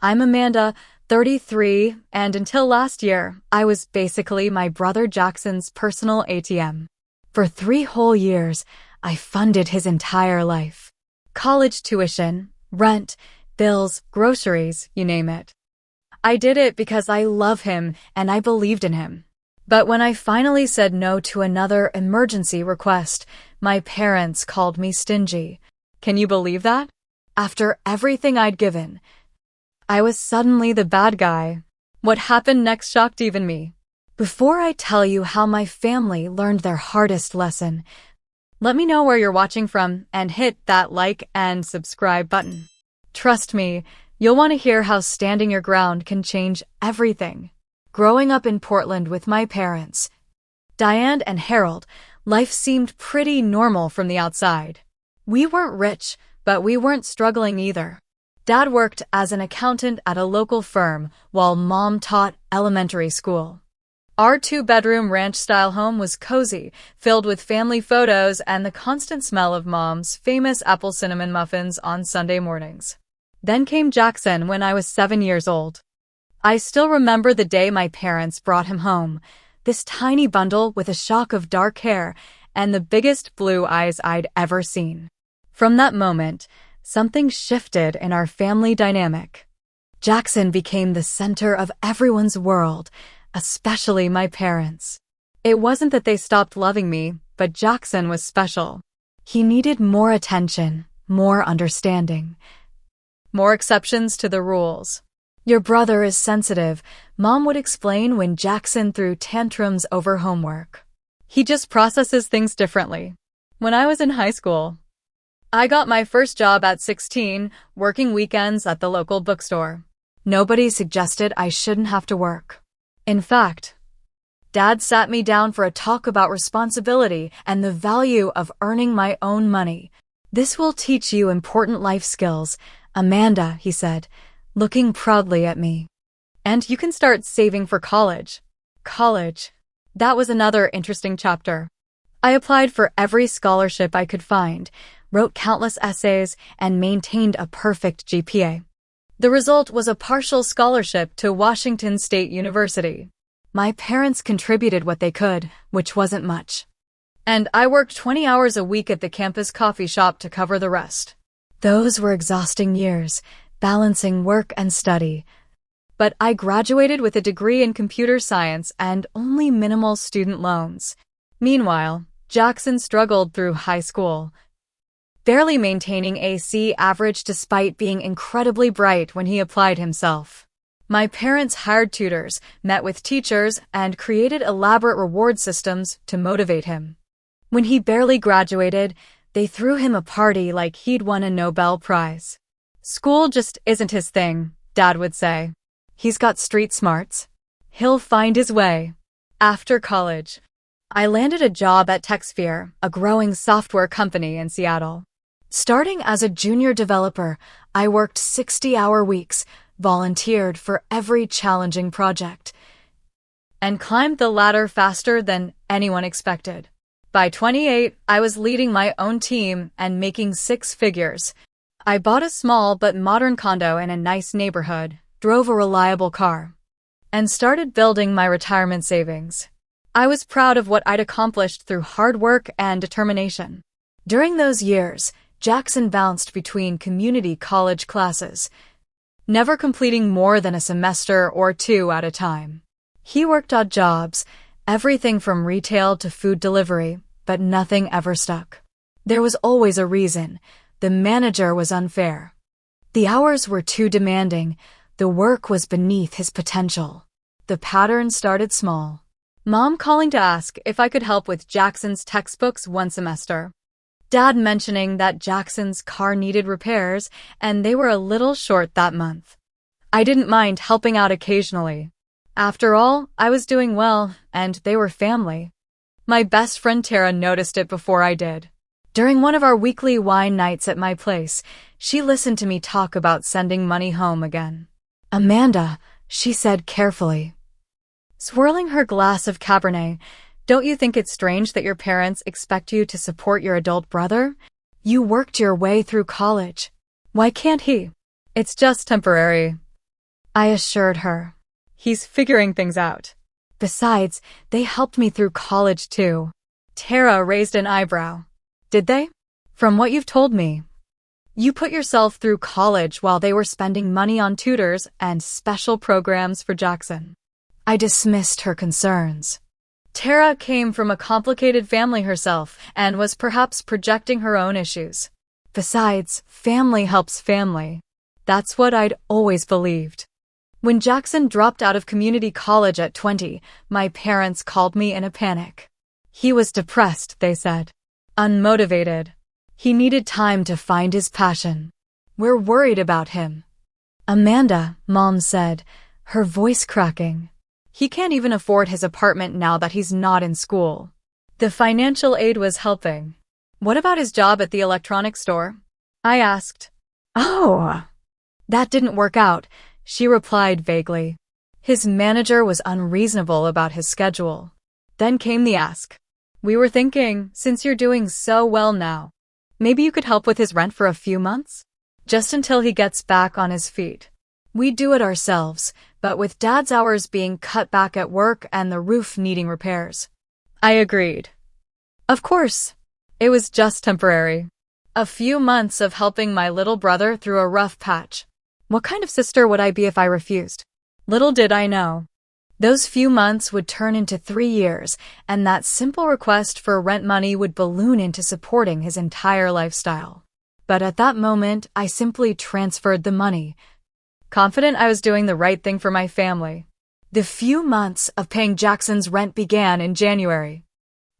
I'm Amanda, 33, and until last year, I was basically my brother Jackson's personal ATM. For 3 whole years, I funded his entire life. College tuition, rent, bills, groceries, you name it. I did it because I love him and I believed in him. But when I finally said no to another emergency request, my parents called me stingy. Can you believe that? After everything I'd given, I was suddenly the bad guy. What happened next shocked even me. Before I tell you how my family learned their hardest lesson, let me know where you're watching from and hit that like and subscribe button. Trust me, you'll want to hear how standing your ground can change everything. Growing up in Portland with my parents, Diane and Harold, life seemed pretty normal from the outside. We weren't rich, but we weren't struggling either. Dad worked as an accountant at a local firm while Mom taught elementary school. Our 2-bedroom ranch-style home was cozy, filled with family photos and the constant smell of Mom's famous apple cinnamon muffins on Sunday mornings. Then came Jackson when I was 7 years old. I still remember the day my parents brought him home, this tiny bundle with a shock of dark hair and the biggest blue eyes I'd ever seen. From that moment, something shifted in our family dynamic. Jackson became the center of everyone's world, especially my parents. It wasn't that they stopped loving me, but Jackson was special. He needed more attention, more understanding, more exceptions to the rules. Your brother is sensitive, Mom would explain when Jackson threw tantrums over homework. He just processes things differently. When I was in high school, I got my first job at 16, working weekends at the local bookstore. Nobody suggested I shouldn't have to work. In fact, Dad sat me down for a talk about responsibility and the value of earning my own money. This will teach you important life skills, Amanda, he said, looking proudly at me. And you can start saving for college. College. That was another interesting chapter. I applied for every scholarship I could find, wrote countless essays, and maintained a perfect GPA. The result was a partial scholarship to Washington State University. My parents contributed what they could, which wasn't much. And I worked 20 hours a week at the campus coffee shop to cover the rest. Those were exhausting years, balancing work and study. But I graduated with a degree in computer science and only minimal student loans. Meanwhile, Jackson struggled through high school, barely maintaining a C average despite being incredibly bright when he applied himself. My parents hired tutors, met with teachers, and created elaborate reward systems to motivate him. When he barely graduated, they threw him a party like he'd won a Nobel Prize. School just isn't his thing, Dad would say. He's got street smarts. He'll find his way. After college, I landed a job at TechSphere, a growing software company in Seattle. Starting as a junior developer, I worked 60-hour weeks, volunteered for every challenging project, and climbed the ladder faster than anyone expected. By 28, I was leading my own team and making 6 figures. I bought a small but modern condo in a nice neighborhood, drove a reliable car, and started building my retirement savings. I was proud of what I'd accomplished through hard work and determination. During those years, Jackson bounced between community college classes, never completing more than a semester or 2 at a time. He worked odd jobs, everything from retail to food delivery, but nothing ever stuck. There was always a reason. The manager was unfair. The hours were too demanding. The work was beneath his potential. The pattern started small. Mom calling to ask if I could help with Jackson's textbooks one semester. Dad mentioning that Jackson's car needed repairs and they were a little short that month. I didn't mind helping out occasionally. After all, I was doing well and they were family. My best friend Tara noticed it before I did. During one of our weekly wine nights at my place, she listened to me talk about sending money home again. Amanda, she said carefully, swirling her glass of Cabernet, don't you think it's strange that your parents expect you to support your adult brother? You worked your way through college. Why can't he? It's just temporary. I assured her. He's figuring things out. Besides, they helped me through college too. Tara raised an eyebrow. Did they? From what you've told me. You put yourself through college while they were spending money on tutors and special programs for Jackson. I dismissed her concerns. Tara came from a complicated family herself and was perhaps projecting her own issues. Besides, family helps family. That's what I'd always believed. When Jackson dropped out of community college at 20, my parents called me in a panic. He was depressed, they said. Unmotivated. He needed time to find his passion. We're worried about him. Amanda, Mom said, her voice cracking. He can't even afford his apartment now that he's not in school. The financial aid was helping. What about his job at the electronics store? I asked. Oh, that didn't work out, she replied vaguely. His manager was unreasonable about his schedule. Then came the ask. We were thinking, since you're doing so well now, maybe you could help with his rent for a few months? Just until he gets back on his feet. We'd do it ourselves, but with Dad's hours being cut back at work and the roof needing repairs. I agreed. Of course. It was just temporary. A few months of helping my little brother through a rough patch. What kind of sister would I be if I refused? Little did I know. Those few months would turn into 3 years, and that simple request for rent money would balloon into supporting his entire lifestyle. But at that moment, I simply transferred the money, confident I was doing the right thing for my family. The few months of paying Jackson's rent began in January.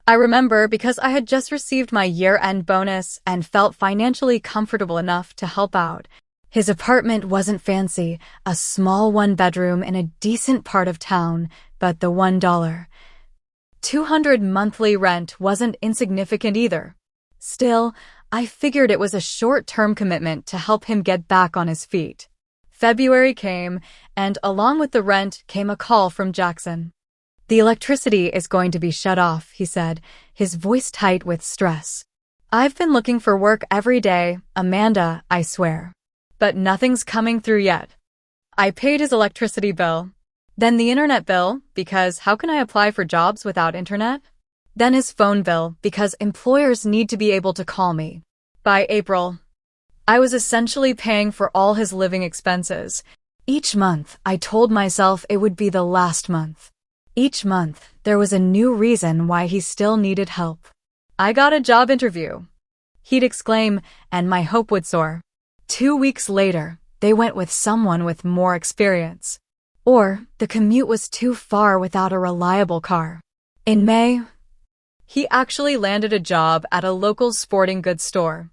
I remember because I had just received my year-end bonus and felt financially comfortable enough to help out. His apartment wasn't fancy, a small one-bedroom in a decent part of town, but the $200 monthly rent wasn't insignificant either. Still, I figured it was a short-term commitment to help him get back on his feet. February came, and along with the rent came a call from Jackson. The electricity is going to be shut off, he said, his voice tight with stress. I've been looking for work every day, Amanda, I swear. But nothing's coming through yet. I paid his electricity bill, then the internet bill, because how can I apply for jobs without internet? Then his phone bill, because employers need to be able to call me. By April, I was essentially paying for all his living expenses. Each month, I told myself it would be the last month. Each month, there was a new reason why he still needed help. I got a job interview, he'd exclaim, and my hope would soar. 2 weeks later, they went with someone with more experience. Or, the commute was too far without a reliable car. In May, he actually landed a job at a local sporting goods store.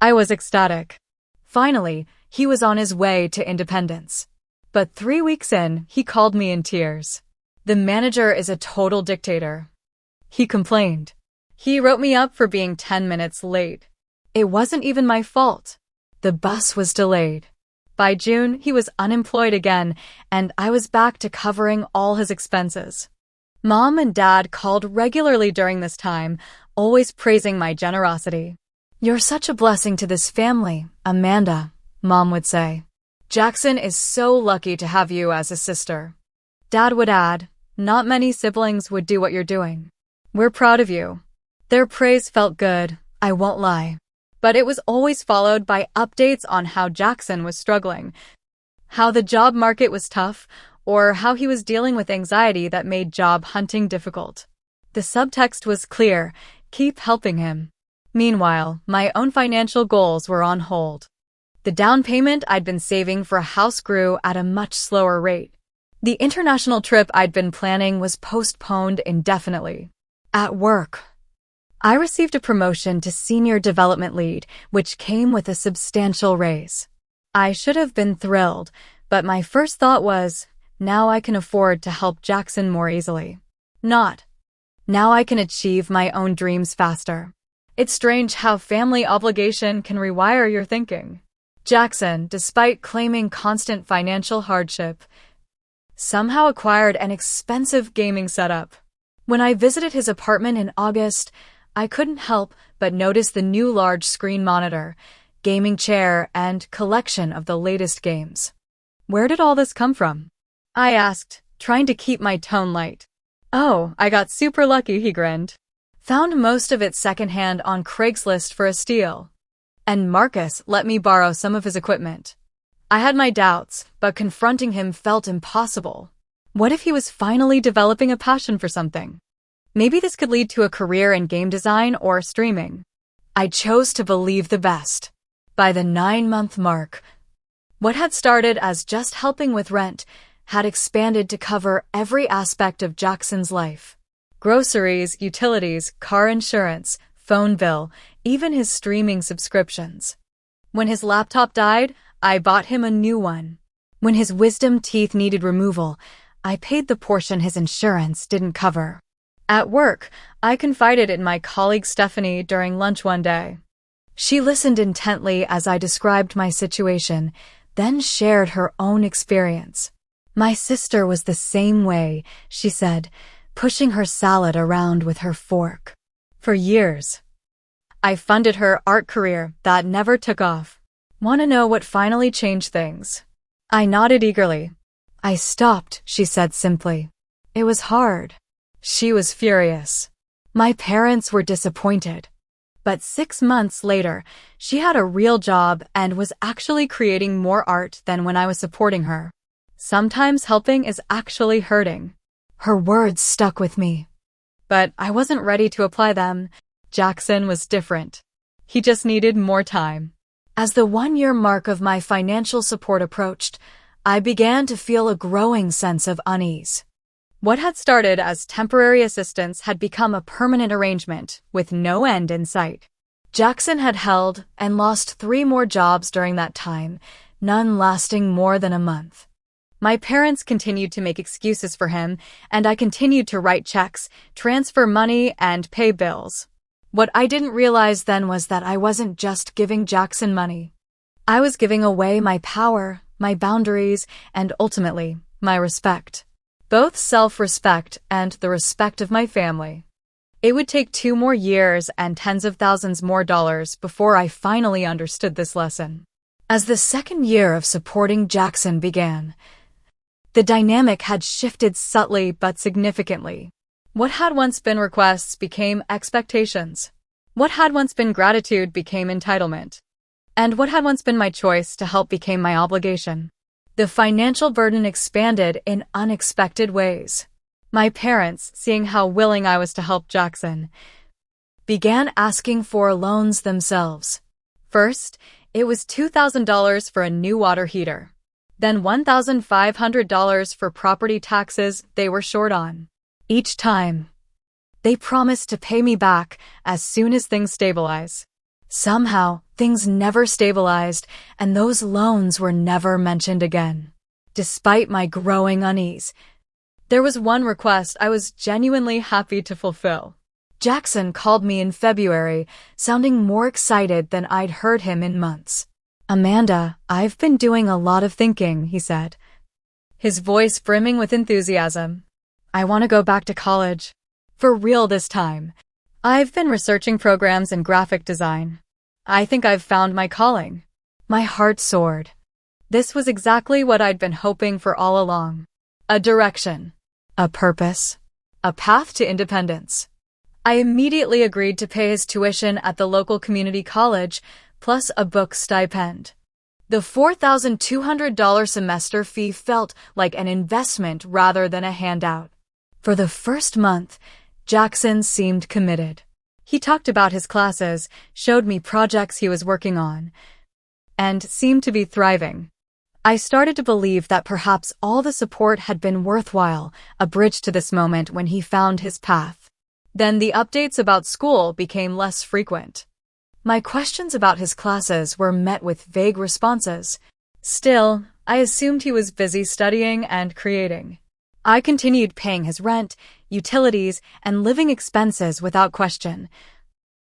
I was ecstatic. Finally, he was on his way to independence. But 3 weeks in, he called me in tears. The manager is a total dictator, he complained. He wrote me up for being 10 minutes late. It wasn't even my fault. The bus was delayed. By June, he was unemployed again, and I was back to covering all his expenses. Mom and Dad called regularly during this time, always praising my generosity. You're such a blessing to this family, Amanda, Mom would say. Jackson is so lucky to have you as a sister. Dad would add, not many siblings would do what you're doing. We're proud of you. Their praise felt good, I won't lie. But it was always followed by updates on how Jackson was struggling, how the job market was tough, or how he was dealing with anxiety that made job hunting difficult. The subtext was clear, keep helping him. Meanwhile, my own financial goals were on hold. The down payment I'd been saving for a house grew at a much slower rate. The international trip I'd been planning was postponed indefinitely. At work, I received a promotion to senior development lead, which came with a substantial raise. I should have been thrilled, but my first thought was, now I can afford to help Jackson more easily. Not, now I can achieve my own dreams faster. It's strange how family obligation can rewire your thinking. Jackson, despite claiming constant financial hardship, somehow acquired an expensive gaming setup. When I visited his apartment in August, I couldn't help but notice the new large screen monitor, gaming chair, and collection of the latest games. Where did all this come from? I asked, trying to keep my tone light. Oh, I got super lucky, he grinned. Found most of it secondhand on Craigslist for a steal. And Marcus let me borrow some of his equipment. I had my doubts, but confronting him felt impossible. What if he was finally developing a passion for something? Maybe this could lead to a career in game design or streaming. I chose to believe the best. By the 9-month mark, what had started as just helping with rent had expanded to cover every aspect of Jackson's life. Groceries, utilities, car insurance, phone bill, even his streaming subscriptions. When his laptop died, I bought him a new one. When his wisdom teeth needed removal, I paid the portion his insurance didn't cover. At work, I confided in my colleague Stephanie during lunch one day. She listened intently as I described my situation, then shared her own experience. My sister was the same way, she said, pushing her salad around with her fork. For years, I funded her art career that never took off. Want to know what finally changed things? I nodded eagerly. I stopped, she said simply. It was hard. She was furious. My parents were disappointed. But 6 months later, she had a real job and was actually creating more art than when I was supporting her. Sometimes helping is actually hurting. Her words stuck with me. But I wasn't ready to apply them. Jackson was different. He just needed more time. As the 1-year mark of my financial support approached, I began to feel a growing sense of unease. What had started as temporary assistance had become a permanent arrangement with no end in sight. Jackson had held and lost 3 more jobs during that time, none lasting more than a month. My parents continued to make excuses for him, and I continued to write checks, transfer money, and pay bills. What I didn't realize then was that I wasn't just giving Jackson money. I was giving away my power, my boundaries, and ultimately, my respect. Both self-respect and the respect of my family. It would take 2 more years and tens of thousands more dollars before I finally understood this lesson. As the 2nd year of supporting Jackson began, the dynamic had shifted subtly but significantly. What had once been requests became expectations. What had once been gratitude became entitlement. And what had once been my choice to help became my obligation. The financial burden expanded in unexpected ways. My parents, seeing how willing I was to help Jackson, began asking for loans themselves. First, it was $2,000 for a new water heater. Then $1,500 for property taxes they were short on. Each time, they promised to pay me back as soon as things stabilize. Somehow, things never stabilized, and those loans were never mentioned again. Despite my growing unease, there was one request I was genuinely happy to fulfill. Jackson called me in February, sounding more excited than I'd heard him in months. Amanda, I've been doing a lot of thinking, he said, his voice brimming with enthusiasm. I want to go back to college. For real this time. I've been researching programs in graphic design. I think I've found my calling. My heart soared. This was exactly what I'd been hoping for all along. A direction. A purpose. A path to independence. I immediately agreed to pay his tuition at the local community college, plus a book stipend. The $4,200 semester fee felt like an investment rather than a handout. For the first month, Jackson seemed committed. He talked about his classes, showed me projects he was working on, and seemed to be thriving. I started to believe that perhaps all the support had been worthwhile, a bridge to this moment when he found his path. Then the updates about school became less frequent. My questions about his classes were met with vague responses. Still, I assumed he was busy studying and creating. I continued paying his rent, utilities, and living expenses without question,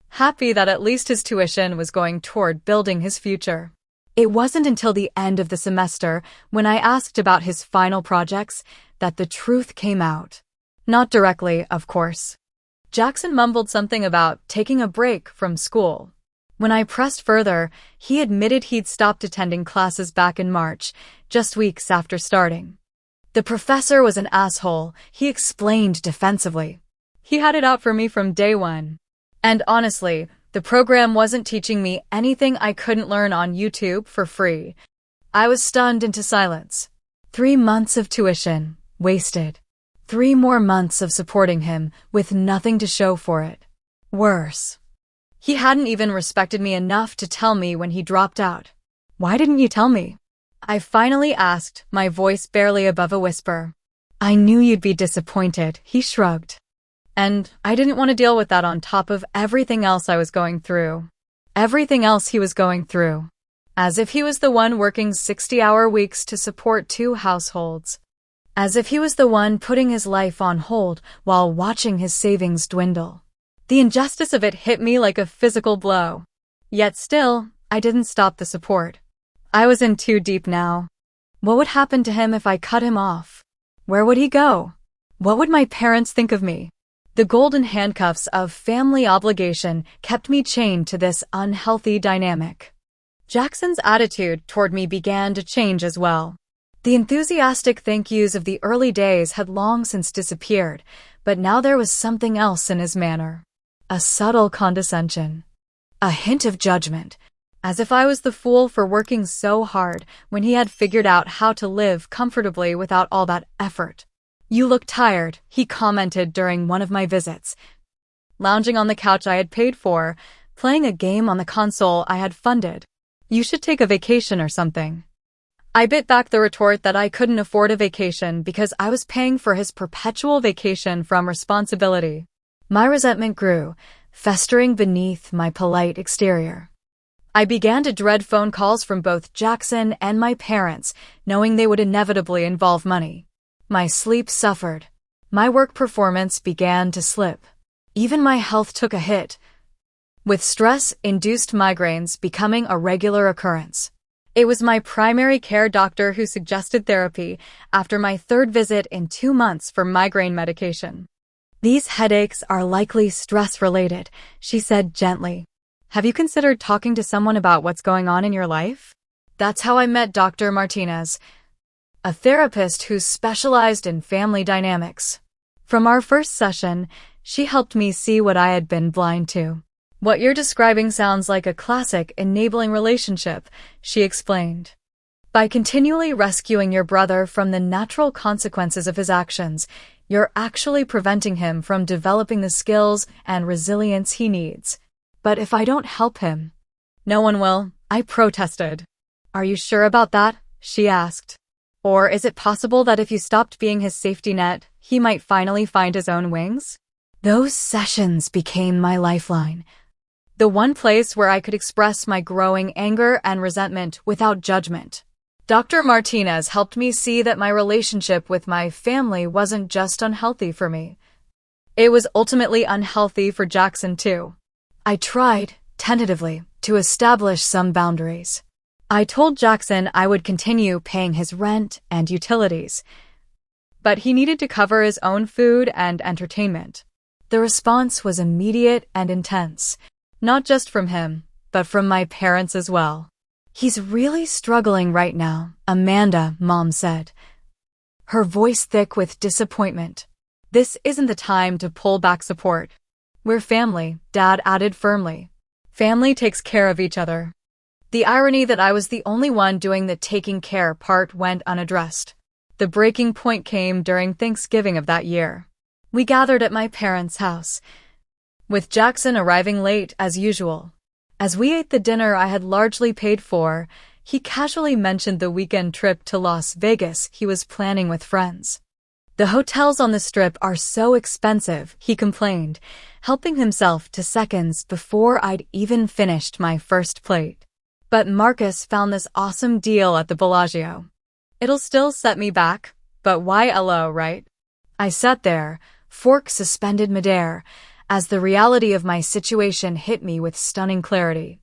happy that at least his tuition was going toward building his future. It wasn't until the end of the semester, when I asked about his final projects, that the truth came out. Not directly, of course. Jackson mumbled something about taking a break from school. When I pressed further, he admitted he'd stopped attending classes back in March, just weeks after starting. The professor was an asshole, he explained defensively. He had it out for me from day one. And honestly, the program wasn't teaching me anything I couldn't learn on YouTube for free. I was stunned into silence. 3 months of tuition, wasted. 3 more months of supporting him, with nothing to show for it. Worse. He hadn't even respected me enough to tell me when he dropped out. Why didn't you tell me? I finally asked, my voice barely above a whisper. I knew you'd be disappointed, he shrugged. And I didn't want to deal with that on top of everything else I was going through. Everything else he was going through. As if he was the one working 60-hour weeks to support 2 households. As if he was the one putting his life on hold while watching his savings dwindle. The injustice of it hit me like a physical blow. Yet still, I didn't stop the support. I was in too deep now. What would happen to him if I cut him off? Where would he go? What would my parents think of me? The golden handcuffs of family obligation kept me chained to this unhealthy dynamic. Jackson's attitude toward me began to change as well. The enthusiastic thank yous of the early days had long since disappeared, but now there was something else in his manner. A subtle condescension. A hint of judgment. As if I was the fool for working so hard when he had figured out how to live comfortably without all that effort. You look tired, he commented during one of my visits. Lounging on the couch I had paid for, playing a game on the console I had funded. You should take a vacation or something. I bit back the retort that I couldn't afford a vacation because I was paying for his perpetual vacation from responsibility. My resentment grew, festering beneath my polite exterior. I began to dread phone calls from both Jackson and my parents, knowing they would inevitably involve money. My sleep suffered. My work performance began to slip. Even my health took a hit, with stress-induced migraines becoming a regular occurrence. It was my primary care doctor who suggested therapy after my 3rd visit in 2 months for migraine medication. These headaches are likely stress-related, she said gently. Have you considered talking to someone about what's going on in your life? That's how I met Dr. Martinez, a therapist who specialized in family dynamics. From our first session, she helped me see what I had been blind to. What you're describing sounds like a classic enabling relationship, she explained. By continually rescuing your brother from the natural consequences of his actions, you're actually preventing him from developing the skills and resilience he needs. But if I don't help him, no one will, I protested. Are you sure about that? She asked. Or is it possible that if you stopped being his safety net, he might finally find his own wings? Those sessions became my lifeline. The one place where I could express my growing anger and resentment without judgment. Dr. Martinez helped me see that my relationship with my family wasn't just unhealthy for me. It was ultimately unhealthy for Jackson too. I tried, tentatively, to establish some boundaries. I told Jackson I would continue paying his rent and utilities, but he needed to cover his own food and entertainment. The response was immediate and intense, not just from him, but from my parents as well. He's really struggling right now, Amanda, Mom said, her voice thick with disappointment. This isn't the time to pull back support. We're family, Dad added firmly. Family takes care of each other. The irony that I was the only one doing the taking care part went unaddressed. The breaking point came during Thanksgiving of that year. We gathered at my parents' house, with Jackson arriving late as usual. As we ate the dinner I had largely paid for, he casually mentioned the weekend trip to Las Vegas he was planning with friends. The hotels on the Strip are so expensive, he complained, helping himself to seconds before I'd even finished my first plate. But Marcus found this awesome deal at the Bellagio. It'll still set me back, but why LO, right? I sat there, fork suspended midair, as the reality of my situation hit me with stunning clarity.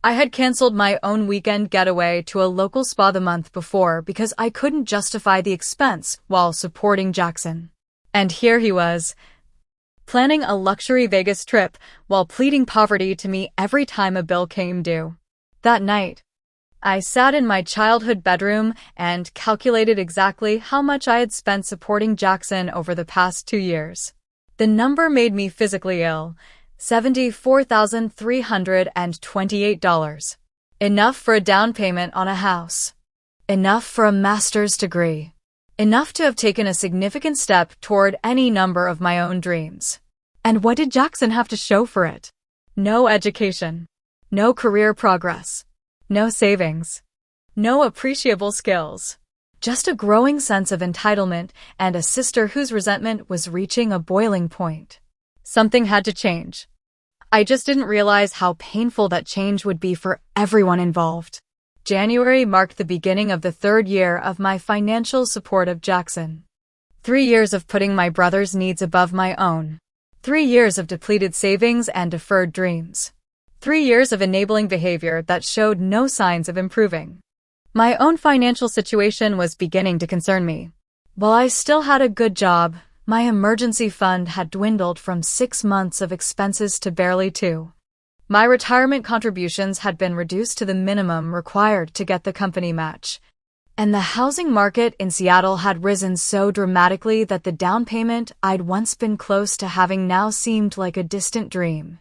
I had canceled my own weekend getaway to a local spa the month before because I couldn't justify the expense while supporting Jackson. And here he was, planning a luxury Vegas trip while pleading poverty to me every time a bill came due. That night, I sat in my childhood bedroom and calculated exactly how much I had spent supporting Jackson over the past 2 years. The number made me physically ill. $74,328. Enough for a down payment on a house. Enough for a master's degree. Enough to have taken a significant step toward any number of my own dreams. And what did Jackson have to show for it? No education. No career progress. No savings. No appreciable skills. Just a growing sense of entitlement and a sister whose resentment was reaching a boiling point. Something had to change. I just didn't realize how painful that change would be for everyone involved. January marked the beginning of the 3rd year of my financial support of Jackson. 3 years of putting my brother's needs above my own. 3 years of depleted savings and deferred dreams. 3 years of enabling behavior that showed no signs of improving. My own financial situation was beginning to concern me. While I still had a good job, my emergency fund had dwindled from 6 months of expenses to barely 2. My retirement contributions had been reduced to the minimum required to get the company match. And the housing market in Seattle had risen so dramatically that the down payment I'd once been close to having now seemed like a distant dream.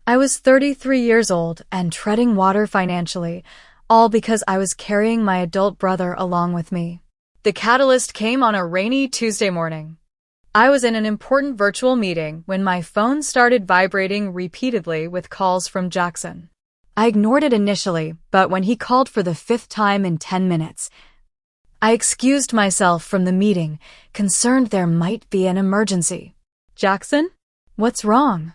I was 33 years old and treading water financially, all because I was carrying my adult brother along with me. The catalyst came on a rainy Tuesday morning. I was in an important virtual meeting when my phone started vibrating repeatedly with calls from Jackson. I ignored it initially, but when he called for the 5th time in 10 minutes, I excused myself from the meeting, concerned there might be an emergency. "Jackson? What's wrong?"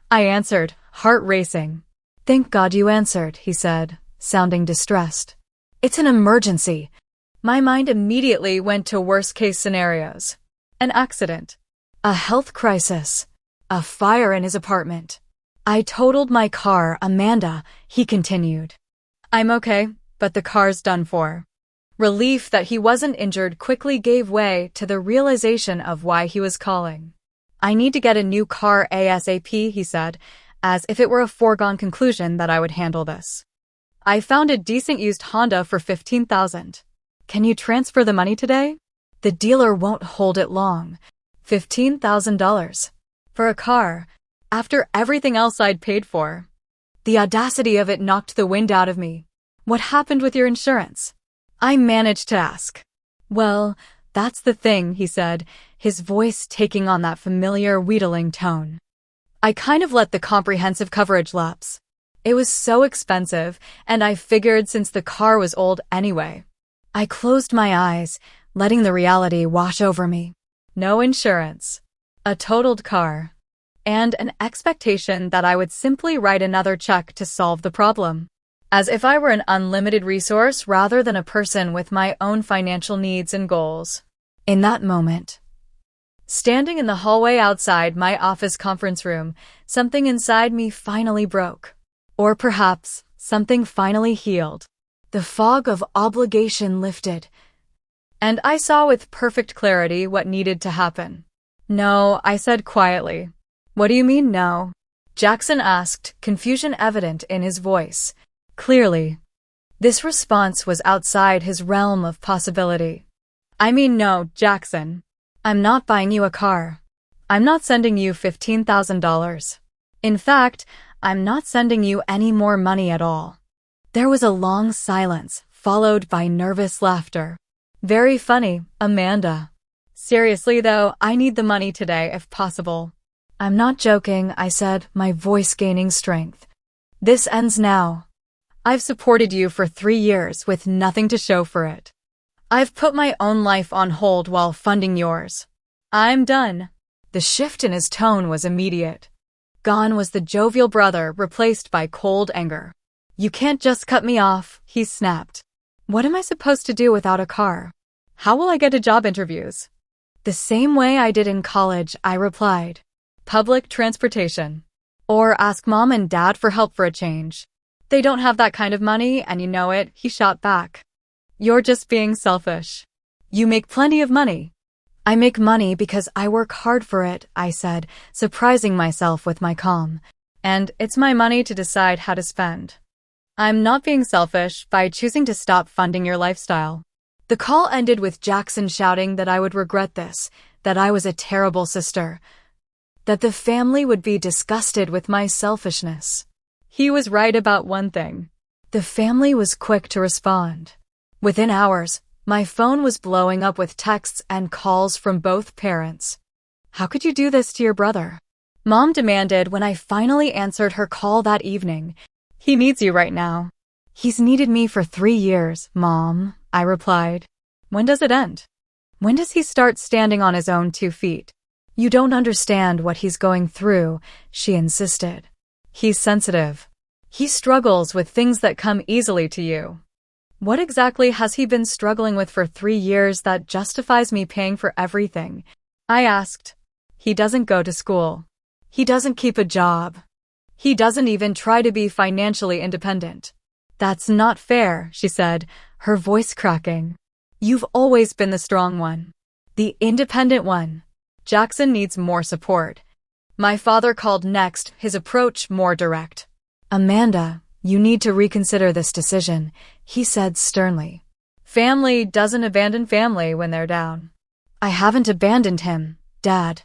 I answered, heart racing. "Thank God you answered," he said, sounding distressed. "It's an emergency." My mind immediately went to worst-case scenarios. An accident. A health crisis. A fire in his apartment. "I totaled my car, Amanda," he continued. "I'm okay, but the car's done for." Relief that he wasn't injured quickly gave way to the realization of why he was calling. "I need to get a new car ASAP," he said, as if it were a foregone conclusion that I would handle this. "I found a decent used Honda for $15,000. Can you transfer the money today?" "The dealer won't hold it long." $15,000. For a car, after everything else I'd paid for. The audacity of it knocked the wind out of me. "What happened with your insurance?" I managed to ask. "Well, that's the thing," he said, his voice taking on that familiar wheedling tone. "I kind of let the comprehensive coverage lapse. It was so expensive, and I figured since the car was old anyway." I closed my eyes, letting the reality wash over me. No insurance. A totaled car. And an expectation that I would simply write another check to solve the problem. As if I were an unlimited resource rather than a person with my own financial needs and goals. In that moment, standing in the hallway outside my office conference room, something inside me finally broke. Or perhaps, something finally healed. The fog of obligation lifted, and I saw with perfect clarity what needed to happen. "No," I said quietly. "What do you mean, no?" Jackson asked, confusion evident in his voice. Clearly, this response was outside his realm of possibility. "I mean no, Jackson. I'm not buying you a car. I'm not sending you $15,000. In fact, I'm not sending you any more money at all." There was a long silence, followed by nervous laughter. "Very funny, Amanda. Seriously though, I need the money today if possible." "I'm not joking," I said, my voice gaining strength. "This ends now. I've supported you for 3 years with nothing to show for it. I've put my own life on hold while funding yours. I'm done." The shift in his tone was immediate. Gone was the jovial brother, replaced by cold anger. "You can't just cut me off," he snapped. "What am I supposed to do without a car? How will I get to job interviews?" "The same way I did in college," I replied. "Public transportation. Or ask mom and dad for help for a change. They don't have that kind of money, and you know it," he shot back. "You're just being selfish. You make plenty of money." I make money because I work hard for it, I said, surprising myself with my calm. And it's my money to decide how to spend. I'm not being selfish by choosing to stop funding your lifestyle. The call ended with Jackson shouting that I would regret this, that I was a terrible sister, that the family would be disgusted with my selfishness. He was right about one thing. The family was quick to respond. Within hours, my phone was blowing up with texts and calls from both parents. How could you do this to your brother? Mom demanded when I finally answered her call that evening. He needs you right now. He's needed me for 3 years, Mom, I replied. When does it end? When does he start standing on his own 2 feet? You don't understand what he's going through, she insisted. He's sensitive. He struggles with things that come easily to you. What exactly has he been struggling with for 3 years that justifies me paying for everything? I asked. He doesn't go to school. He doesn't keep a job. He doesn't even try to be financially independent. That's not fair, she said, her voice cracking. You've always been the strong one. The independent one. Jackson needs more support. My father called next, his approach more direct. Amanda, you need to reconsider this decision, he said sternly. Family doesn't abandon family when they're down. I haven't abandoned him, Dad.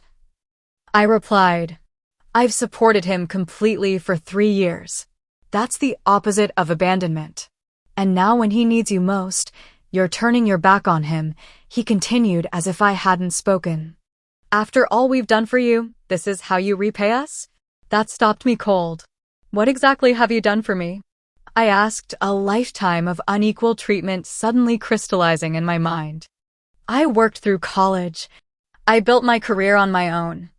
I replied. I've supported him completely for 3 years. That's the opposite of abandonment. And now when he needs you most, you're turning your back on him, he continued as if I hadn't spoken. After all we've done for you, this is how you repay us? That stopped me cold. What exactly have you done for me? I asked, a lifetime of unequal treatment suddenly crystallizing in my mind. I worked through college. I built my career on my own.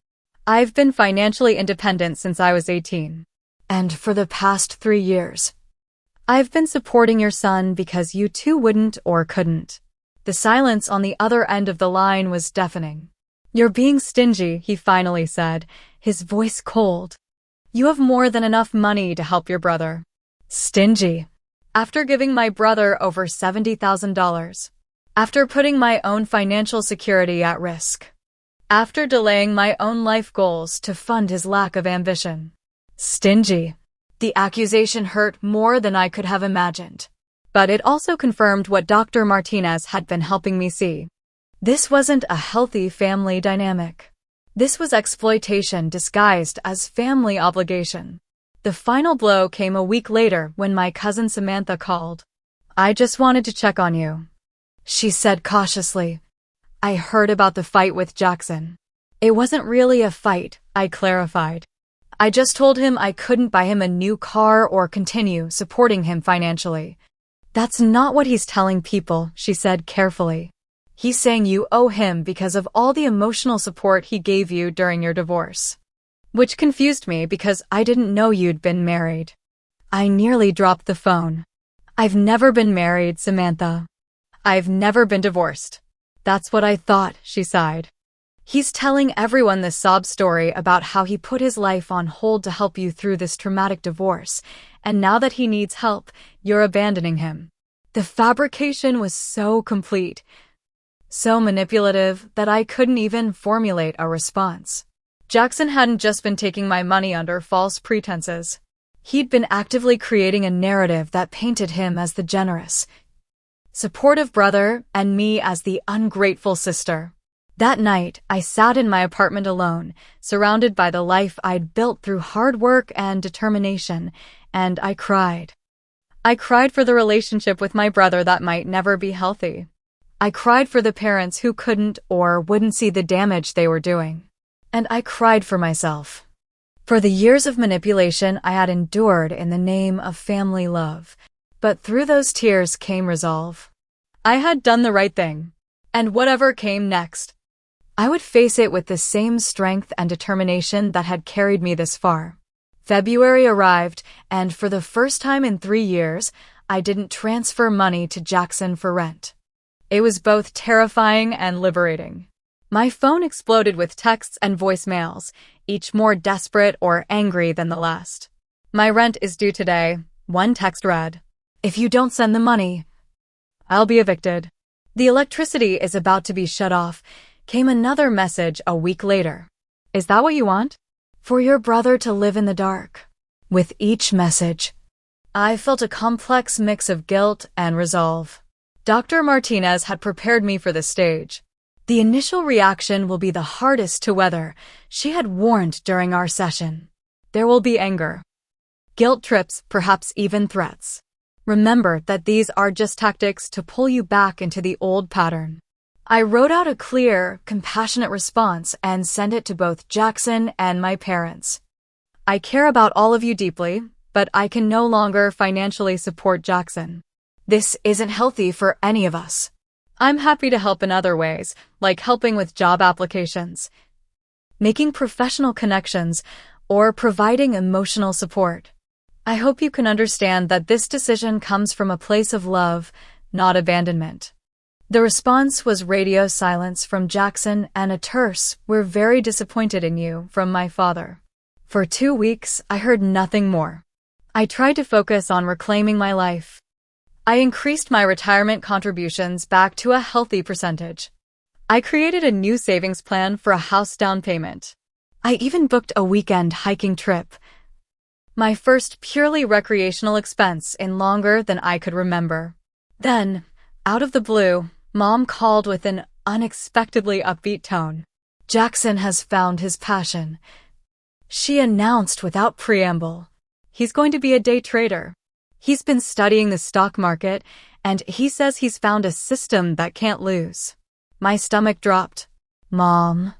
I've been financially independent since I was 18. And for the past 3 years, I've been supporting your son because you two wouldn't or couldn't. The silence on the other end of the line was deafening. You're being stingy, he finally said, his voice cold. You have more than enough money to help your brother. Stingy. After giving my brother over $70,000. After putting my own financial security at risk. After delaying my own life goals to fund his lack of ambition. Stingy. The accusation hurt more than I could have imagined. But it also confirmed what Dr. Martinez had been helping me see. This wasn't a healthy family dynamic. This was exploitation disguised as family obligation. The final blow came a week later when my cousin Samantha called. I just wanted to check on you, she said cautiously. I heard about the fight with Jackson. It wasn't really a fight, I clarified. I just told him I couldn't buy him a new car or continue supporting him financially. That's not what he's telling people, she said carefully. He's saying you owe him because of all the emotional support he gave you during your divorce. Which confused me because I didn't know you'd been married. I nearly dropped the phone. I've never been married, Samantha. I've never been divorced. That's what I thought, she sighed. He's telling everyone this sob story about how he put his life on hold to help you through this traumatic divorce, and now that he needs help, you're abandoning him. The fabrication was so complete, so manipulative that I couldn't even formulate a response. Jackson hadn't just been taking my money under false pretenses. He'd been actively creating a narrative that painted him as the generous, supportive brother and me as the ungrateful sister. That night, I sat in my apartment alone, surrounded by the life I'd built through hard work and determination, and I cried. I cried for the relationship with my brother that might never be healthy. I cried for the parents who couldn't or wouldn't see the damage they were doing. And I cried for myself. For the years of manipulation I had endured in the name of family love. But through those tears came resolve. I had done the right thing. And whatever came next, I would face it with the same strength and determination that had carried me this far. February arrived, and for the first time in 3 years, I didn't transfer money to Jackson for rent. It was both terrifying and liberating. My phone exploded with texts and voicemails, each more desperate or angry than the last. My rent is due today, one text read. If you don't send the money, I'll be evicted. The electricity is about to be shut off. came another message a week later. Is that what you want? For your brother to live in the dark. With each message, I felt a complex mix of guilt and resolve. Dr. Martinez had prepared me for this stage. The initial reaction will be the hardest to weather, she had warned during our session. There will be anger, guilt trips, perhaps even threats. Remember that these are just tactics to pull you back into the old pattern. I wrote out a clear, compassionate response and sent it to both Jackson and my parents. I care about all of you deeply, but I can no longer financially support Jackson. This isn't healthy for any of us. I'm happy to help in other ways, like helping with job applications, making professional connections, or providing emotional support. I hope you can understand that this decision comes from a place of love, not abandonment. The response was radio silence from Jackson and a terse, "We're very disappointed in you," from my father. For 2 weeks, I heard nothing more. I tried to focus on reclaiming my life. I increased my retirement contributions back to a healthy percentage. I created a new savings plan for a house down payment. I even booked a weekend hiking trip, my first purely recreational expense in longer than I could remember. Then, out of the blue, Mom called with an unexpectedly upbeat tone. "Jackson has found his passion," she announced without preamble. "He's going to be a day trader. He's been studying the stock market, and he says he's found a system that can't lose." My stomach dropped. "Mom,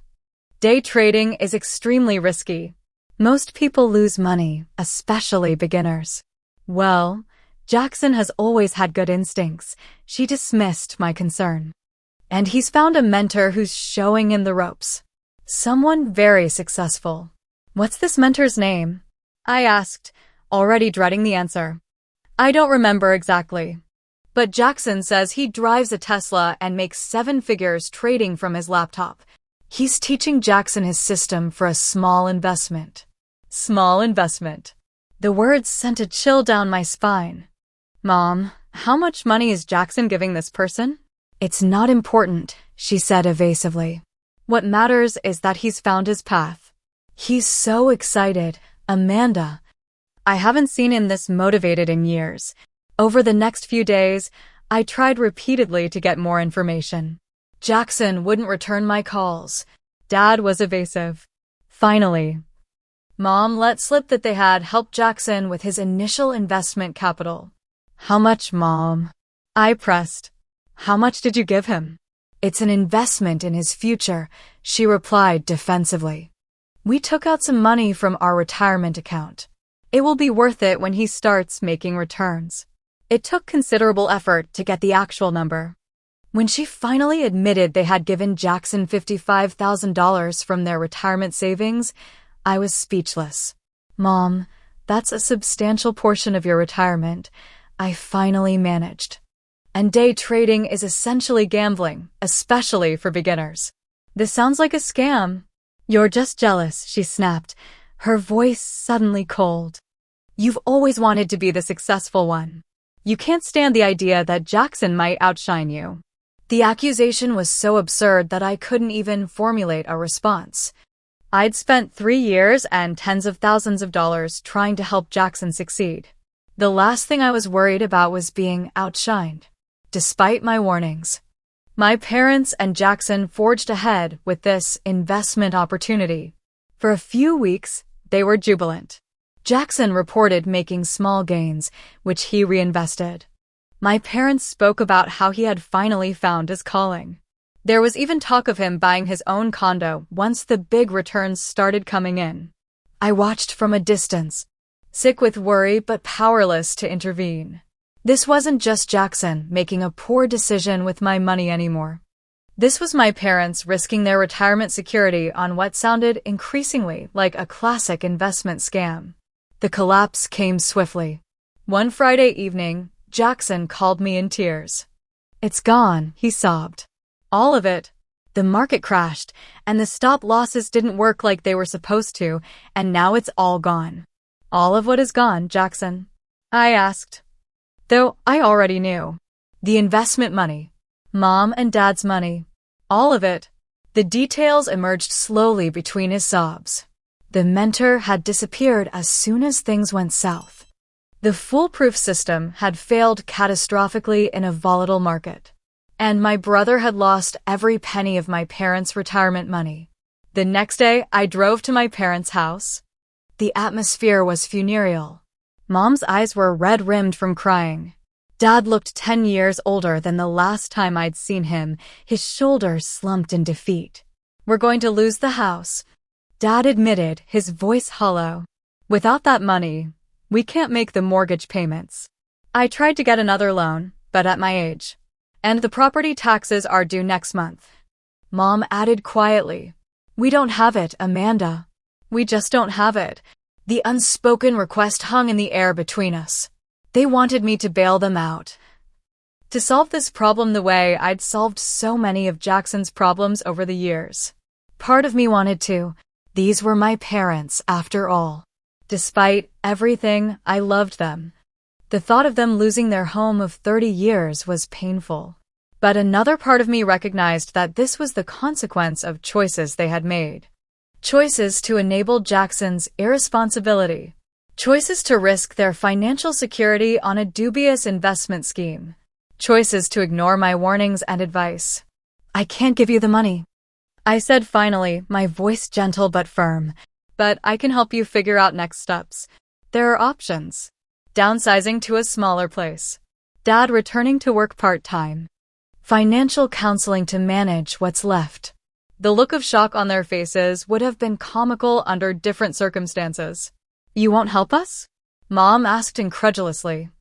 day trading is extremely risky. Most people lose money, especially beginners." "Well, Jackson has always had good instincts," she dismissed my concern. "And he's found a mentor who's showing him the ropes. Someone very successful." "What's this mentor's name?" I asked, already dreading the answer. "I don't remember exactly. But Jackson says he drives a Tesla and makes 7 figures trading from his laptop. He's teaching Jackson his system for a small investment." Small investment. The words sent a chill down my spine. "Mom, how much money is Jackson giving this person?" "It's not important," she said evasively. "What matters is that he's found his path." "He's so excited, Amanda." I haven't seen him this motivated in years. Over the next few days, I tried repeatedly to get more information. Jackson wouldn't return my calls. Dad was evasive. Finally, Mom let slip that they had helped Jackson with his initial investment capital. "How much, Mom?" I pressed. "How much did you give him?" "It's an investment in his future," she replied defensively. "We took out some money from our retirement account. It will be worth it when he starts making returns." It took considerable effort to get the actual number. When she finally admitted they had given Jackson $55,000 from their retirement savings, I was speechless. "Mom, that's a substantial portion of your retirement," I finally managed. "And day trading is essentially gambling, especially for beginners." "This sounds like a scam." "You're just jealous," she snapped, her voice suddenly cold. "You've always wanted to be the successful one. You can't stand the idea that Jackson might outshine you." The accusation was so absurd that I couldn't even formulate a response. I'd spent 3 years and tens of thousands of dollars trying to help Jackson succeed. The last thing I was worried about was being outshined. Despite my warnings, my parents and Jackson forged ahead with this investment opportunity. For a few weeks, they were jubilant. Jackson reported making small gains, which he reinvested. My parents spoke about how he had finally found his calling. There was even talk of him buying his own condo once the big returns started coming in. I watched from a distance, sick with worry but powerless to intervene. This wasn't just Jackson making a poor decision with my money anymore. This was my parents risking their retirement security on what sounded increasingly like a classic investment scam. The collapse came swiftly. One Friday evening, Jackson called me in tears. "It's gone," he sobbed. "All of it. The market crashed, and the stop losses didn't work like they were supposed to, and now it's all gone." "All of what is gone, Jackson?" I asked. Though I already knew. "The investment money. Mom and Dad's money. All of it." The details emerged slowly between his sobs. The mentor had disappeared as soon as things went south. The foolproof system had failed catastrophically in a volatile market. And my brother had lost every penny of my parents' retirement money. The next day, I drove to my parents' house. The atmosphere was funereal. Mom's eyes were red-rimmed from crying. Dad looked 10 years older than the last time I'd seen him, his shoulders slumped in defeat. "We're going to lose the house," Dad admitted, his voice hollow. "Without that money, we can't make the mortgage payments. I tried to get another loan, but at my age. And the property taxes are due next month." Mom added quietly, "We don't have it, Amanda. We just don't have it." The unspoken request hung in the air between us. They wanted me to bail them out. To solve this problem the way I'd solved so many of Jackson's problems over the years. Part of me wanted to. These were my parents, after all. Despite everything, I loved them. The thought of them losing their home of 30 years was painful. But another part of me recognized that this was the consequence of choices they had made. Choices to enable Jackson's irresponsibility. Choices to risk their financial security on a dubious investment scheme. Choices to ignore my warnings and advice. "I can't give you the money," I said finally, my voice gentle but firm. "But I can help you figure out next steps. There are options. Downsizing to a smaller place. Dad returning to work part-time. Financial counseling to manage what's left." The look of shock on their faces would have been comical under different circumstances. "You won't help us?" Mom asked incredulously.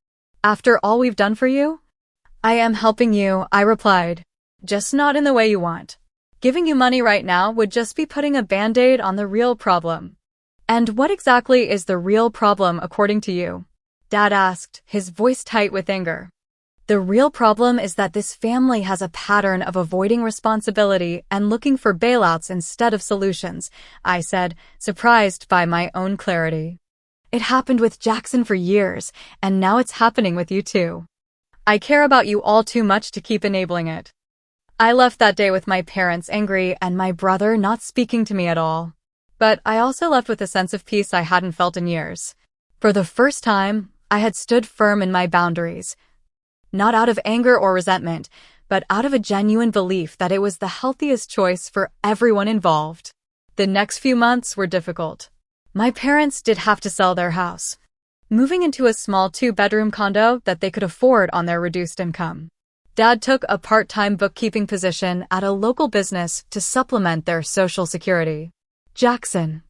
"After all we've done for you?" "I am helping you," I replied. "Just not in the way you want. Giving you money right now would just be putting a band-aid on the real problem." "And what exactly is the real problem according to you?" Dad asked, his voice tight with anger. "The real problem is that this family has a pattern of avoiding responsibility and looking for bailouts instead of solutions," I said, surprised by my own clarity. "It happened with Jackson for years, and now it's happening with you too. I care about you all too much to keep enabling it." I left that day with my parents angry and my brother not speaking to me at all. But I also left with a sense of peace I hadn't felt in years. For the first time, I had stood firm in my boundaries. Not out of anger or resentment, but out of a genuine belief that it was the healthiest choice for everyone involved. The next few months were difficult. My parents did have to sell their house, moving into a small 2-bedroom condo that they could afford on their reduced income. Dad took a part-time bookkeeping position at a local business to supplement their social security. Jackson,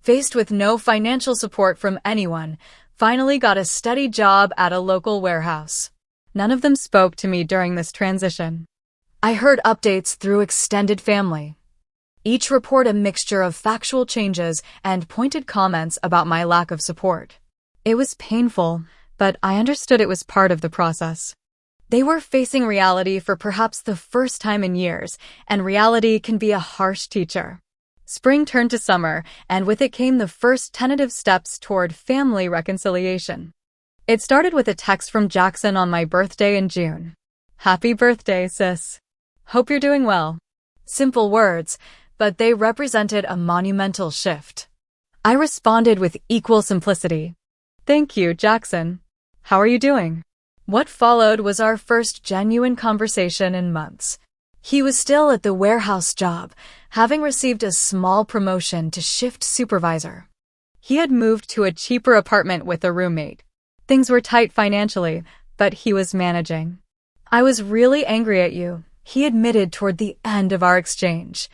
faced with no financial support from anyone, finally got a steady job at a local warehouse. None of them spoke to me during this transition. I heard updates through extended family. Each report a mixture of factual changes and pointed comments about my lack of support. It was painful, but I understood it was part of the process. They were facing reality for perhaps the first time in years, and reality can be a harsh teacher. Spring turned to summer, and with it came the first tentative steps toward family reconciliation. It started with a text from Jackson on my birthday in June. "Happy birthday, sis. Hope you're doing well." Simple words, but they represented a monumental shift. I responded with equal simplicity. "Thank you, Jackson. How are you doing?" What followed was our first genuine conversation in months. He was still at the warehouse job, having received a small promotion to shift supervisor. He had moved to a cheaper apartment with a roommate. Things were tight financially, but he was managing. "I was really angry at you," he admitted toward the end of our exchange.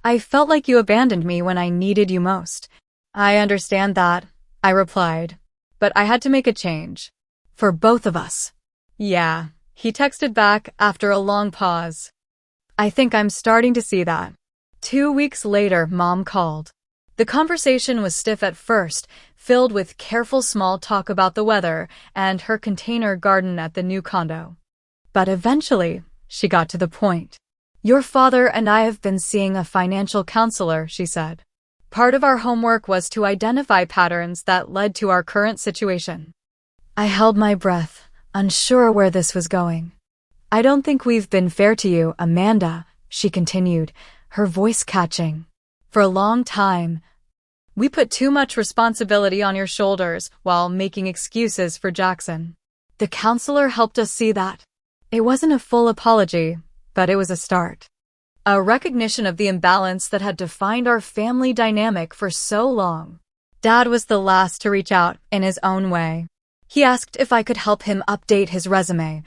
"I felt like you abandoned me when I needed you most." "I understand that," I replied. "But I had to make a change. For both of us." "Yeah," he texted back after a long pause. "I think I'm starting to see that." 2 weeks later, Mom called. The conversation was stiff at first, filled with careful small talk about the weather and her container garden at the new condo. But eventually, she got to the point. "Your father and I have been seeing a financial counselor," she said. "Part of our homework was to identify patterns that led to our current situation." I held my breath, unsure where this was going. "I don't think we've been fair to you, Amanda," she continued, her voice catching. For a long time, we put too much responsibility on your shoulders while making excuses for Jackson. The counselor helped us see that. It wasn't a full apology, but it was a start. A recognition of the imbalance that had defined our family dynamic for so long. Dad was the last to reach out in his own way. He asked if I could help him update his resume,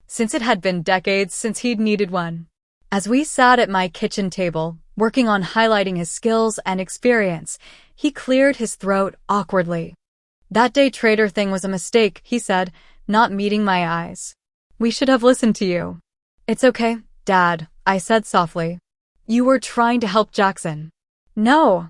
since it had been decades since he'd needed one. As we sat at my kitchen table, working on highlighting his skills and experience, he cleared his throat awkwardly. "That day trader thing was a mistake," he said, not meeting my eyes. "We should have listened to you." "It's okay, Dad," I said softly. "You were trying to help Jackson." "No.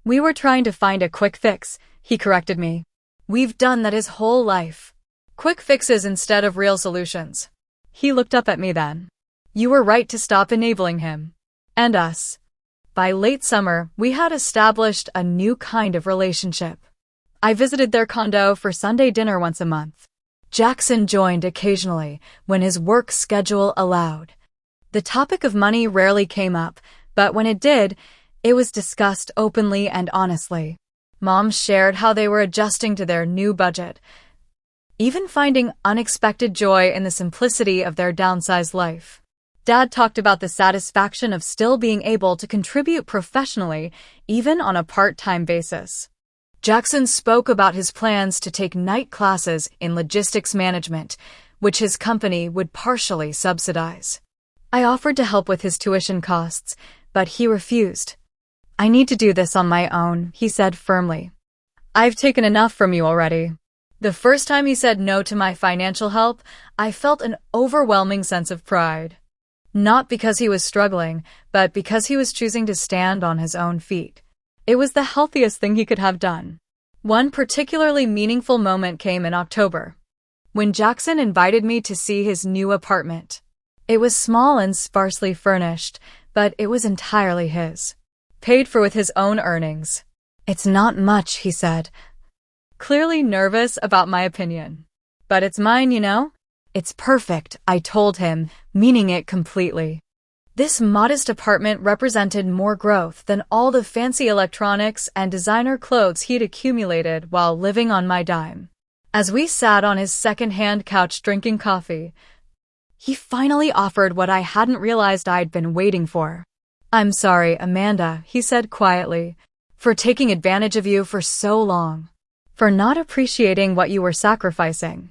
We were trying to find a quick fix," he corrected me. "We've done that his whole life. Quick fixes instead of real solutions." He looked up at me then. "You were right to stop enabling him. And us." By late summer, we had established a new kind of relationship. I visited their condo for Sunday dinner once a month. Jackson joined occasionally when his work schedule allowed. The topic of money rarely came up, but when it did, it was discussed openly and honestly. Moms shared how they were adjusting to their new budget, even finding unexpected joy in the simplicity of their downsized life. Dad talked about the satisfaction of still being able to contribute professionally, even on a part-time basis. Jackson spoke about his plans to take night classes in logistics management, which his company would partially subsidize. I offered to help with his tuition costs, but he refused. "I need to do this on my own," he said firmly. "I've taken enough from you already." The first time he said no to my financial help, I felt an overwhelming sense of pride. Not because he was struggling, but because he was choosing to stand on his own feet. It was the healthiest thing he could have done. One particularly meaningful moment came in October, when Jackson invited me to see his new apartment. It was small and sparsely furnished, but it was entirely his. Paid for with his own earnings. "It's not much," he said, clearly nervous about my opinion. "But it's mine, you know?" "It's perfect," I told him, meaning it completely. This modest apartment represented more growth than all the fancy electronics and designer clothes he'd accumulated while living on my dime. As we sat on his second-hand couch drinking coffee, he finally offered what I hadn't realized I'd been waiting for. "I'm sorry, Amanda," he said quietly, "for taking advantage of you for so long. For not appreciating what you were sacrificing.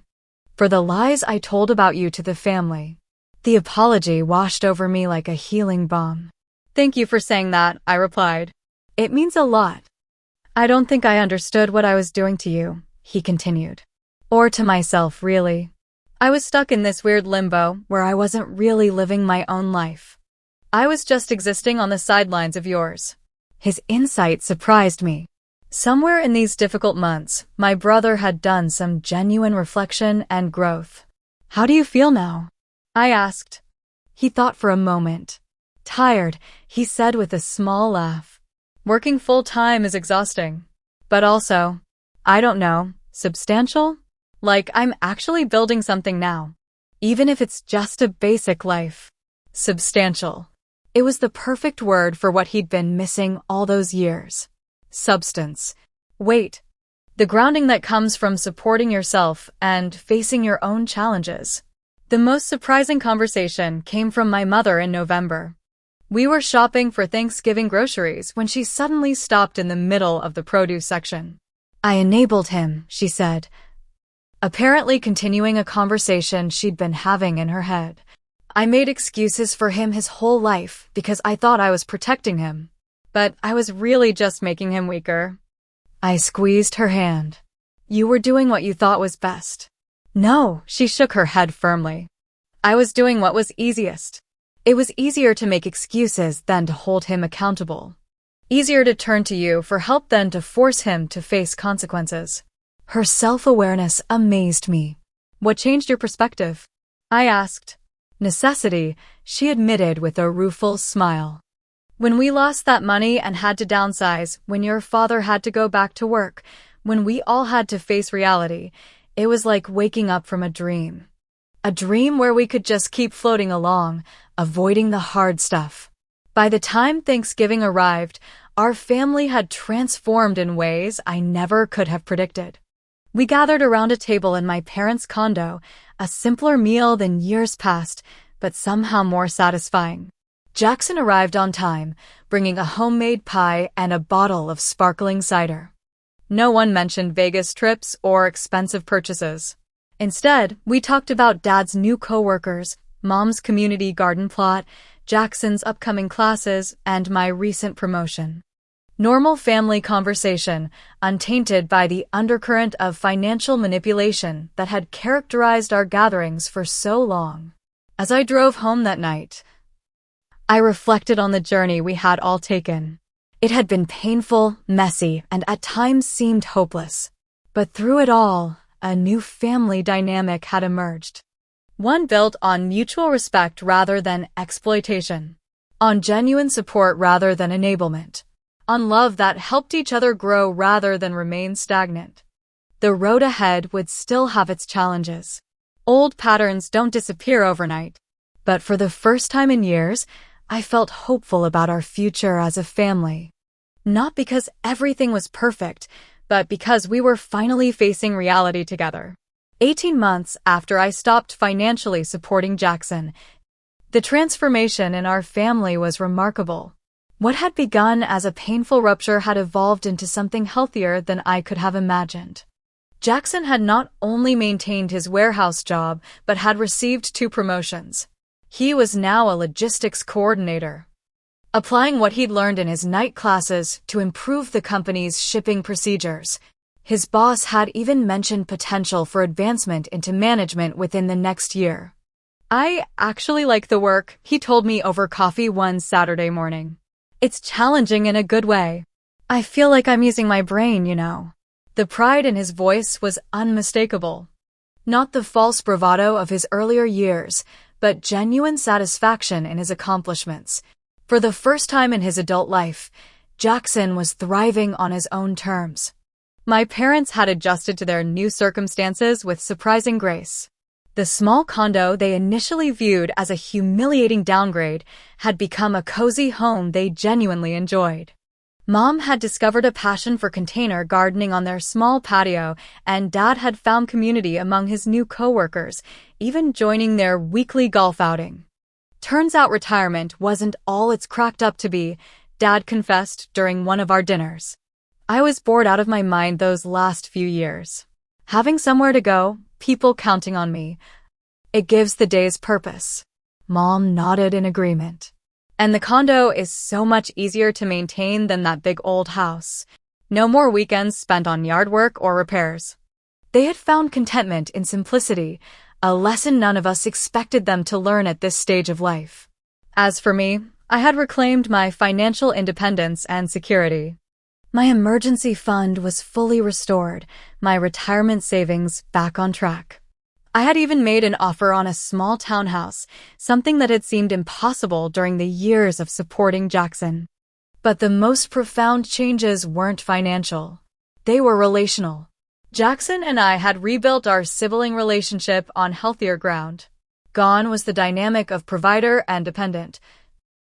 For the lies I told about you to the family." The apology washed over me like a healing balm. "Thank you for saying that," I replied. "It means a lot." "I don't think I understood what I was doing to you," he continued. "Or to myself, really. I was stuck in this weird limbo where I wasn't really living my own life. I was just existing on the sidelines of yours." His insight surprised me. Somewhere in these difficult months, my brother had done some genuine reflection and growth. "How do you feel now?" I asked. He thought for a moment. "Tired," he said with a small laugh. "Working full-time is exhausting. But also, I don't know, substantial? Like I'm actually building something now. Even if it's just a basic life." Substantial. It was the perfect word for what he'd been missing all those years. Substance. Weight. The grounding that comes from supporting yourself and facing your own challenges. The most surprising conversation came from my mother in November. We were shopping for Thanksgiving groceries when she suddenly stopped in the middle of the produce section. "I enabled him," she said, apparently continuing a conversation she'd been having in her head. "I made excuses for him his whole life because I thought I was protecting him. But I was really just making him weaker." I squeezed her hand. "You were doing what you thought was best." "No," she shook her head firmly. "I was doing what was easiest. It was easier to make excuses than to hold him accountable. Easier to turn to you for help than to force him to face consequences." Her self-awareness amazed me. "What changed your perspective?" I asked. "Necessity," she admitted with a rueful smile. "When we lost that money and had to downsize, when your father had to go back to work, when we all had to face reality, it was like waking up from a dream. A dream where we could just keep floating along, avoiding the hard stuff. By the time Thanksgiving arrived, our family had transformed in ways I never could have predicted. We gathered around a table in my parents' condo, a simpler meal than years past, but somehow more satisfying. Jackson arrived on time, bringing a homemade pie and a bottle of sparkling cider. No one mentioned Vegas trips or expensive purchases. Instead, we talked about Dad's new coworkers, Mom's community garden plot, Jackson's upcoming classes, and my recent promotion. Normal family conversation, untainted by the undercurrent of financial manipulation that had characterized our gatherings for so long. As I drove home that night, I reflected on the journey we had all taken. It had been painful, messy, and at times seemed hopeless. But through it all, a new family dynamic had emerged. One built on mutual respect rather than exploitation, on genuine support rather than enablement, on love that helped each other grow rather than remain stagnant. The road ahead would still have its challenges. Old patterns don't disappear overnight. But for the first time in years, I felt hopeful about our future as a family. Not because everything was perfect, but because we were finally facing reality together. 18 months after I stopped financially supporting Jackson, the transformation in our family was remarkable. What had begun as a painful rupture had evolved into something healthier than I could have imagined. Jackson had not only maintained his warehouse job, but had received 2 promotions. He was now a logistics coordinator, applying what he'd learned in his night classes to improve the company's shipping procedures. His boss had even mentioned potential for advancement into management within the next year. "I actually like the work," he told me over coffee one Saturday morning. "It's challenging in a good way. I feel like I'm using my brain, you know." The pride in his voice was unmistakable. Not the false bravado of his earlier years, but genuine satisfaction in his accomplishments. For the first time in his adult life, Jackson was thriving on his own terms. My parents had adjusted to their new circumstances with surprising grace. The small condo they initially viewed as a humiliating downgrade had become a cozy home they genuinely enjoyed. Mom had discovered a passion for container gardening on their small patio, and Dad had found community among his new coworkers, even joining their weekly golf outing. Turns out retirement wasn't all it's cracked up to be, Dad confessed during one of our dinners. I was bored out of my mind those last few years. Having somewhere to go, people counting on me. It gives the days purpose. Mom nodded in agreement. And the condo is so much easier to maintain than that big old house. No more weekends spent on yard work or repairs. They had found contentment in simplicity, a lesson none of us expected them to learn at this stage of life. As for me, I had reclaimed my financial independence and security. My emergency fund was fully restored, my retirement savings back on track. I had even made an offer on a small townhouse, something that had seemed impossible during the years of supporting Jackson. But the most profound changes weren't financial. They were relational. Jackson and I had rebuilt our sibling relationship on healthier ground. Gone was the dynamic of provider and dependent,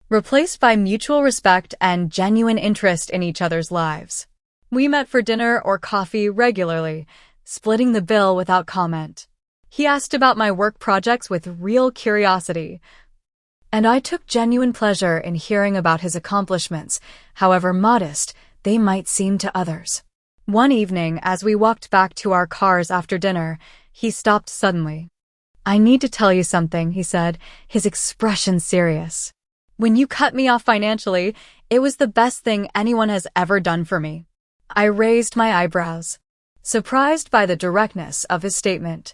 replaced by mutual respect and genuine interest in each other's lives. We met for dinner or coffee regularly, splitting the bill without comment. He asked about my work projects with real curiosity, and I took genuine pleasure in hearing about his accomplishments, however modest they might seem to others. One evening, as we walked back to our cars after dinner, he stopped suddenly. "I need to tell you something," he said, his expression serious. "When you cut me off financially, it was the best thing anyone has ever done for me." I raised my eyebrows, surprised by the directness of his statement.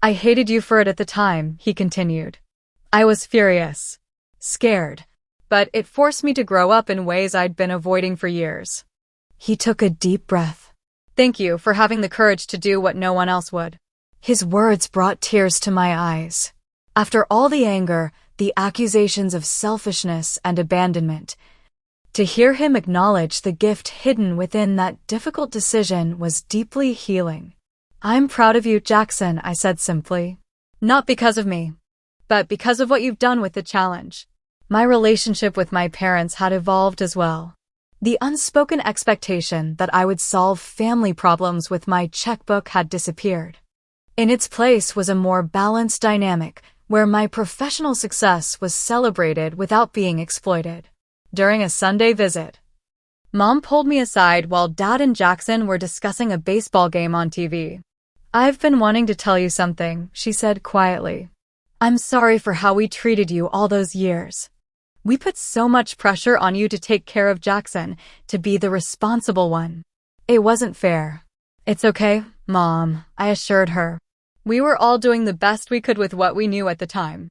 "I hated you for it at the time," he continued. "I was furious, scared, but it forced me to grow up in ways I'd been avoiding for years." He took a deep breath. "Thank you for having the courage to do what no one else would." His words brought tears to my eyes. After all the anger, the accusations of selfishness and abandonment, to hear him acknowledge the gift hidden within that difficult decision was deeply healing. "I'm proud of you, Jackson," I said simply. "Not because of me, but because of what you've done with the challenge." My relationship with my parents had evolved as well. The unspoken expectation that I would solve family problems with my checkbook had disappeared. In its place was a more balanced dynamic where my professional success was celebrated without being exploited. During a Sunday visit, Mom pulled me aside while Dad and Jackson were discussing a baseball game on TV. "I've been wanting to tell you something," she said quietly. "I'm sorry for how we treated you all those years. We put so much pressure on you to take care of Jackson, to be the responsible one. It wasn't fair." "It's okay, Mom," I assured her. "We were all doing the best we could with what we knew at the time."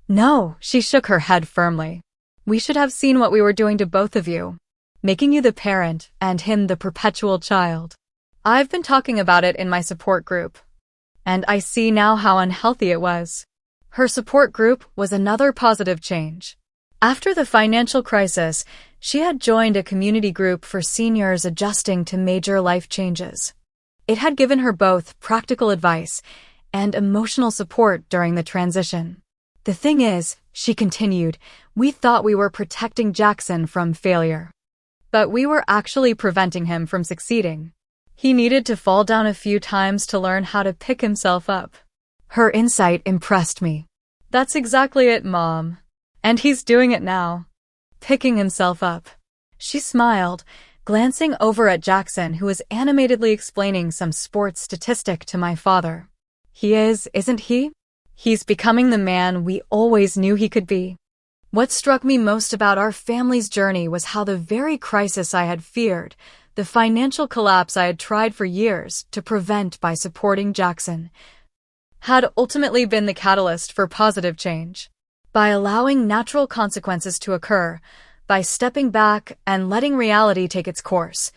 "No," she shook her head firmly. "We should have seen what we were doing to both of you, making you the parent and him the perpetual child. I've been talking about it in my support group, and I see now how unhealthy it was." Her support group was another positive change. After the financial crisis, she had joined a community group for seniors adjusting to major life changes. It had given her both practical advice and emotional support during the transition. "The thing is," she continued, "we thought we were protecting Jackson from failure. But we were actually preventing him from succeeding. He needed to fall down a few times to learn how to pick himself up." Her insight impressed me. "That's exactly it, Mom. And he's doing it now. Picking himself up." She smiled, glancing over at Jackson, who was animatedly explaining some sports statistic to my father. Isn't he? He's becoming the man we always knew he could be." What struck me most about our family's journey was how the very crisis I had feared, the financial collapse I had tried for years to prevent by supporting Jackson, had ultimately been the catalyst for positive change. By allowing natural consequences to occur, by stepping back and letting reality take its course,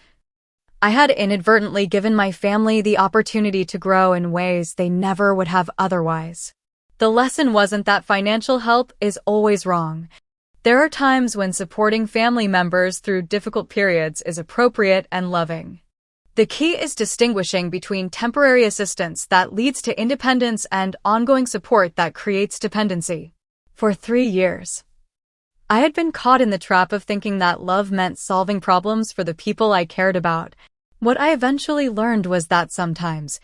I had inadvertently given my family the opportunity to grow in ways they never would have otherwise. The lesson wasn't that financial help is always wrong. There are times when supporting family members through difficult periods is appropriate and loving. The key is distinguishing between temporary assistance that leads to independence and ongoing support that creates dependency. For 3 years, I had been caught in the trap of thinking that love meant solving problems for the people I cared about. What I eventually learned was that sometimes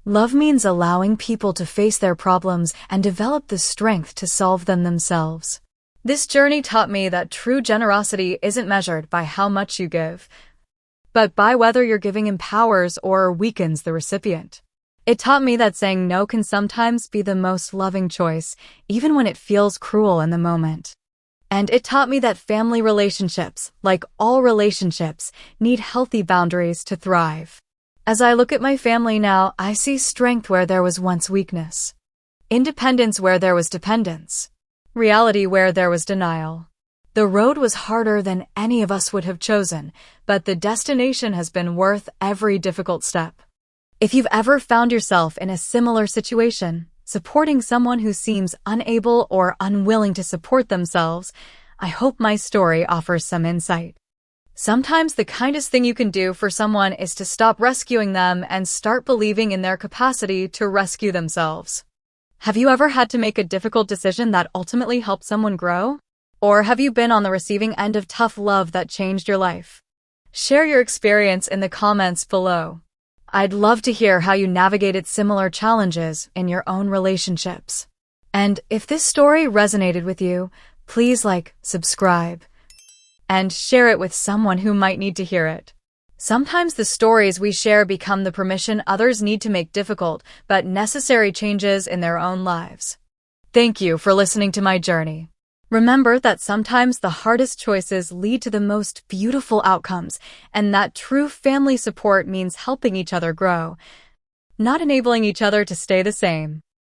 love means allowing people to face their problems and develop the strength to solve them themselves. This journey taught me that true generosity isn't measured by how much you give, but by whether your giving empowers or weakens the recipient. It taught me that saying no can sometimes be the most loving choice, even when it feels cruel in the moment. And it taught me that family relationships, like all relationships, need healthy boundaries to thrive. As I look at my family now, I see strength where there was once weakness, independence where there was dependence, reality where there was denial. The road was harder than any of us would have chosen, but the destination has been worth every difficult step. If you've ever found yourself in a similar situation, supporting someone who seems unable or unwilling to support themselves, I hope my story offers some insight. Sometimes the kindest thing you can do for someone is to stop rescuing them and start believing in their capacity to rescue themselves. Have you ever had to make a difficult decision that ultimately helped someone grow? Or have you been on the receiving end of tough love that changed your life? Share your experience in the comments below. I'd love to hear how you navigated similar challenges in your own relationships. And if this story resonated with you, please like, subscribe, and share it with someone who might need to hear it. Sometimes the stories we share become the permission others need to make difficult but necessary changes in their own lives. Thank you for listening to my journey. Remember that sometimes the hardest choices lead to the most beautiful outcomes, and that true family support means helping each other grow, not enabling each other to stay the same.